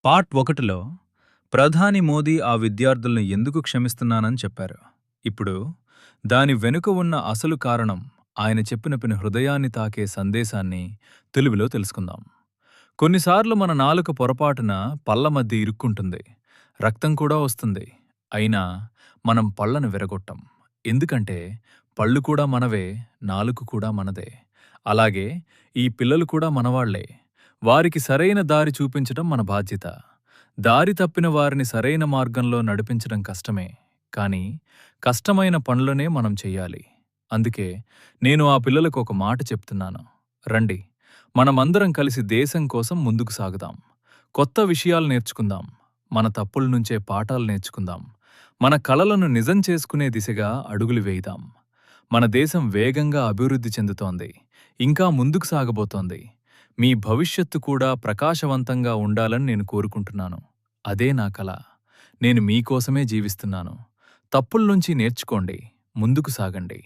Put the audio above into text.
Part 1లో ప్రధాని మోదీ ఆ విద్యార్థులను ఎందుకు క్షమిస్తున్నానని చెప్పారు. ఇప్పుడు దాని వెనుక ఉన్న అసలు కారణం, ఆయన చెప్పిన పని హృదయాన్ని తాకే సందేశాన్ని తెలుగులో తెలుసుకుందాం. కొన్నిసార్లు మన నాలుక పొరపాటున పళ్ళ మధ్య ఇరుక్కుంటుంది. రక్తం కూడా వస్తుంది. అయినా మనం పళ్ళను విరగొట్టం. ఎందుకంటే పళ్ళు కూడా మనవే, నాలుక కూడా మనదే. అలాగే ఈ పిల్లలు కూడా మనవాళ్లే. వారికి సరైన దారి చూపించడం మన బాధ్యత. దారి తప్పిన వారిని సరైన మార్గంలో నడిపించడం కష్టమే. కానీ కష్టమైన పనులనే మనం చెయ్యాలి. అందుకే నేను ఆ పిల్లలకు ఒక మాట చెప్తున్నాను. రండి, మనమందరం కలిసి దేశం కోసం ముందుకు సాగుదాం. కొత్త విషయాలు నేర్చుకుందాం. మన తప్పుల నుంచే పాఠాలు నేర్చుకుందాం. మన కలలను నిజం చేసుకునే దిశగా అడుగులు వేయిదాం. మన దేశం వేగంగా అభివృద్ధి చెందుతోంది. ఇంకా ముందుకు సాగబోతోంది. మీ భవిష్యత్తు కూడా ప్రకాశవంతంగా ఉండాలని నేను కోరుకుంటున్నాను. అదే నా కల. నేను మీకోసమే జీవిస్తున్నాను. తప్పుల్నుంచి నేర్చుకోండి. ముందుకు సాగండి.